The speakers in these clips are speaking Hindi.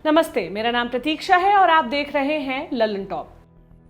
नमस्ते, मेरा नाम प्रतीक्षा है और आप देख रहे हैं ललन टॉप।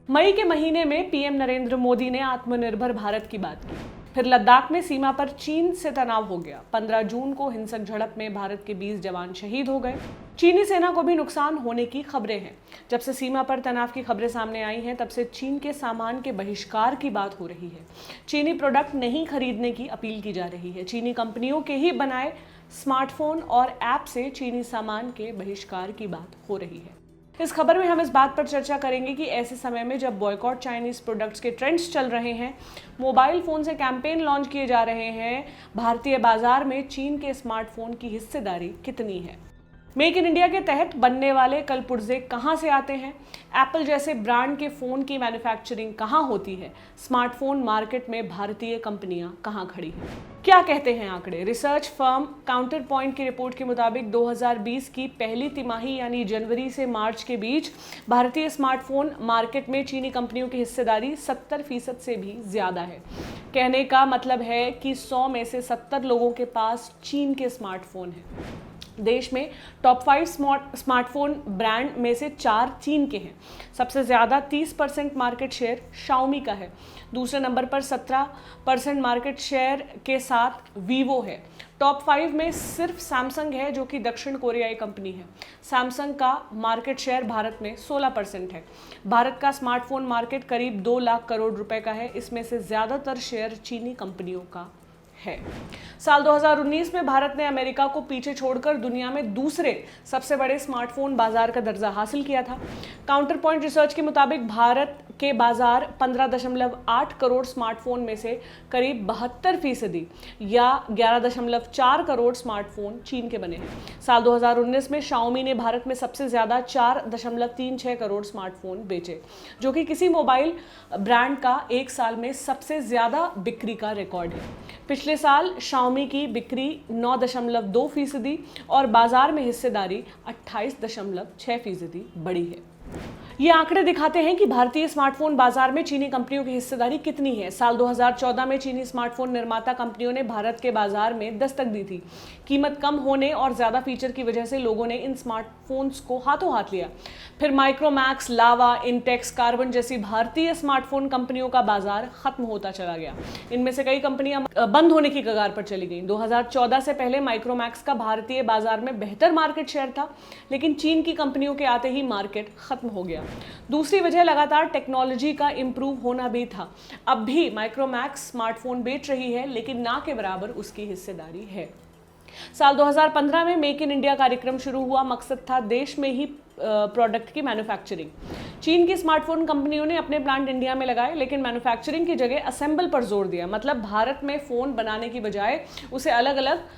मई के महीने में पीएम नरेंद्र मोदी ने आत्मनिर्भर भारत की बात की। फिर लद्दाख में सीमा पर चीन से तनाव हो गया। 15 जून को हिंसक झड़प में भारत के 20 जवान शहीद हो गए। चीनी सेना को भी नुकसान होने की खबरें हैं। जब से सीमा पर तनाव की खबरें सामने आई हैं, तब से चीन के सामान के बहिष्कार की बात हो रही है। चीनी प्रोडक्ट नहीं खरीदने की अपील की जा रही है। चीनी कंपनियों के ही बनाए स्मार्टफोन और ऐप से चीनी सामान के बहिष्कार की बात हो रही है। इस खबर में हम इस बात पर चर्चा करेंगे कि ऐसे समय में जब बॉयकॉट चाइनीज प्रोडक्ट्स के ट्रेंड्स चल रहे हैं, मोबाइल फोन से कैंपेन लॉन्च किए जा रहे हैं, भारतीय बाजार में चीन के स्मार्टफोन की हिस्सेदारी कितनी है। मेक इन इंडिया के तहत बनने वाले कल पुर्जे कहां से आते हैं, एप्पल जैसे ब्रांड के फोन की मैन्युफैक्चरिंग कहां होती है, स्मार्टफोन मार्केट में भारतीय कंपनियां कहां खड़ी हैं, क्या कहते हैं आंकड़े। रिसर्च फर्म काउंटर पॉइंट की रिपोर्ट के मुताबिक 2020 की पहली तिमाही यानी जनवरी से मार्च के बीच भारतीय स्मार्टफोन मार्केट में चीनी कंपनियों की हिस्सेदारी 70% से भी ज्यादा है। कहने का मतलब है कि 100 में से 70 लोगों के पास चीन के स्मार्टफोन हैं। देश में टॉप 5 स्मार्टफोन ब्रांड में से 4 चीन के हैं। सबसे ज़्यादा 30% मार्केट शेयर शाओमी का है। दूसरे नंबर पर 17% मार्केट शेयर के साथ वीवो है। टॉप 5 में सिर्फ सैमसंग है, जो कि दक्षिण कोरियाई कंपनी है। सैमसंग का मार्केट शेयर भारत में 16% है। भारत का स्मार्टफोन मार्केट करीब 2 लाख करोड़ रुपए का है। इसमें से ज़्यादातर शेयर चीनी कंपनियों का है। साल 2019 में भारत ने अमेरिका को पीछे छोड़कर दुनिया में दूसरे सबसे बड़े स्मार्टफोन बाजार का दर्जा हासिल किया था। काउंटर पॉइंट रिसर्च के मुताबिक भारत के बाजार 15.8 करोड़ स्मार्टफोन में से करीब 72% या 11.4 करोड़ स्मार्टफोन चीन के बने हैं। साल 2019 में शाओमी ने भारत में सबसे ज्यादा 4.36 करोड़ स्मार्टफोन बेचे, जो कि किसी मोबाइल ब्रांड का एक साल में सबसे ज्यादा बिक्री का रिकॉर्ड है। पिछले साल शाओमी की बिक्री 9.2% और बाजार में हिस्सेदारी 28.6% बढ़ी है। ये आंकड़े दिखाते हैं कि भारतीय स्मार्टफोन बाजार में चीनी कंपनियों की हिस्सेदारी कितनी है। साल 2014 में चीनी स्मार्टफोन निर्माता कंपनियों ने भारत के बाजार में दस्तक दी थी। कीमत कम होने और ज्यादा फीचर की वजह से लोगों ने इन स्मार्टफोन्स को हाथों हाथ लिया। फिर माइक्रोमैक्स, लावा, इंटेक्स, कार्बन जैसी भारतीय स्मार्टफोन कंपनियों का बाजार खत्म होता चला गया। इनमें से कई कंपनियां बंद होने की कगार पर चली गई। 2014 से पहले माइक्रोमैक्स का भारतीय बाजार में बेहतर मार्केट शेयर था, लेकिन चीन की कंपनियों के आते ही मार्केट खत्म हो गया। दूसरी वजह लगातार टेक्नोलॉजी का इंप्रूव होना भी था। अब भी माइक्रोमैक्स स्मार्टफोन बेच रही है, लेकिन ना के बराबर उसकी हिस्सेदारी है। साल 2015 में मेक इन इंडिया कार्यक्रम शुरू हुआ। मकसद था देश में ही प्रोडक्ट की मैन्युफैक्चरिंग। चीन की स्मार्टफोन कंपनियों ने अपने प्लांट इंडिया में लगाए, लेकिन मैन्युफैक्चरिंग की जगह असेंबल पर जोर दिया। मतलब भारत में फोन बनाने की बजाय उसे अलग अलग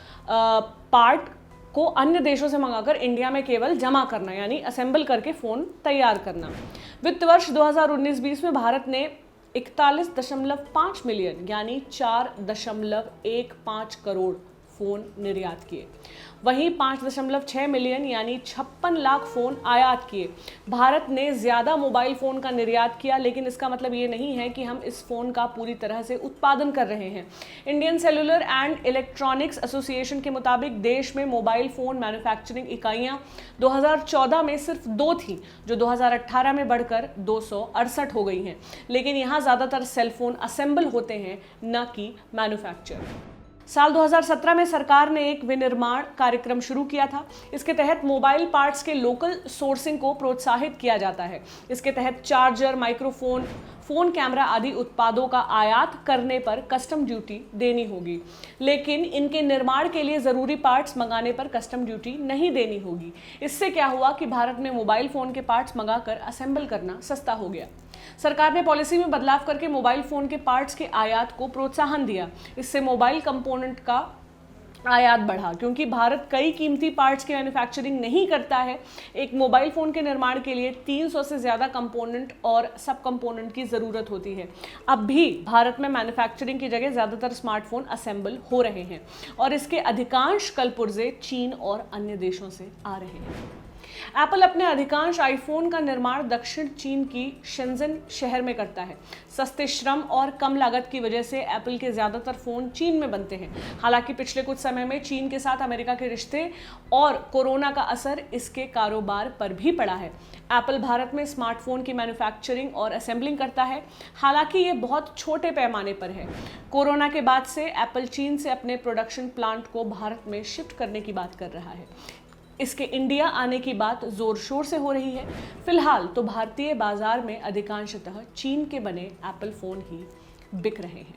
पार्ट को अन्य देशों से मंगाकर इंडिया में केवल जमा करना, यानी असेंबल करके फोन तैयार करना। वित्त वर्ष 2019-20 में भारत ने 41.5 मिलियन यानी 4.15 करोड़ फोन निर्यात किए। वहीं 5.6 मिलियन यानी 56 लाख फोन आयात किए। भारत ने ज्यादा मोबाइल फोन का निर्यात किया, लेकिन इसका मतलब ये नहीं है कि हम इस फोन का पूरी तरह से उत्पादन कर रहे हैं। Indian cellular and electronics association के मुताबिक देश में मोबाइल फोन मैन्युफैक्चरिंग इकाइयां 2014 में सिर्फ 2 थीं, जो 2018 में बढ़कर 268 हो गई हैं। लेकिन यहाँ ज्यादातर सेलफोन असेंबल होते हैं, न कि मैन्युफैक्चर। साल 2017 में सरकार ने एक विनिर्माण कार्यक्रम शुरू किया था। इसके तहत मोबाइल पार्ट्स के लोकल सोर्सिंग को प्रोत्साहित किया जाता है। इसके तहत चार्जर, माइक्रोफोन, फोन कैमरा आदि उत्पादों का आयात करने पर कस्टम ड्यूटी देनी होगी, लेकिन इनके निर्माण के लिए जरूरी पार्ट्स मंगाने पर कस्टम ड्यूटी नहीं देनी होगी। इससे क्या हुआ कि भारत में मोबाइल फोन के पार्ट्स मंगाकर असेंबल करना सस्ता हो गया। सरकार ने पॉलिसी में बदलाव करके मोबाइल फोन के पार्ट्स के आयात को प्रोत्साहन दिया। इससे मोबाइल कंपोनेंट का आयात बढ़ा, क्योंकि भारत कई कीमती पार्ट्स की मैन्युफैक्चरिंग नहीं करता है। एक मोबाइल फोन के निर्माण के लिए 300 से ज्यादा कंपोनेंट और सब कंपोनेंट की जरूरत होती है। अब भी भारत में मैन्युफैक्चरिंग की जगह ज्यादातर स्मार्टफोन असेंबल हो रहे हैं और इसके अधिकांश कल पुर्जे चीन और अन्य देशों से आ रहे हैं। एप्पल अपने अधिकांश आईफोन का निर्माण दक्षिण चीन की शेंजन शहर में करता है। सस्ते श्रम और कम लागत की वजह से एप्पल के ज्यादातर फोन चीन में बनते हैं। हालांकि पिछले कुछ समय में चीन के साथ अमेरिका के रिश्ते और कोरोना का असर इसके कारोबार पर भी पड़ा है। एप्पल भारत में स्मार्टफोन की मैन्युफैक्चरिंग और असेंबलिंग करता है, हालांकि ये बहुत छोटे पैमाने पर है। कोरोना के बाद से एप्पल चीन से अपने प्रोडक्शन प्लांट को भारत में शिफ्ट करने की बात कर रहा है। इसके इंडिया आने की बात जोर शोर से हो रही है। फिलहाल तो भारतीय बाजार में अधिकांशतः चीन के बने एप्पल फोन ही बिक रहे हैं।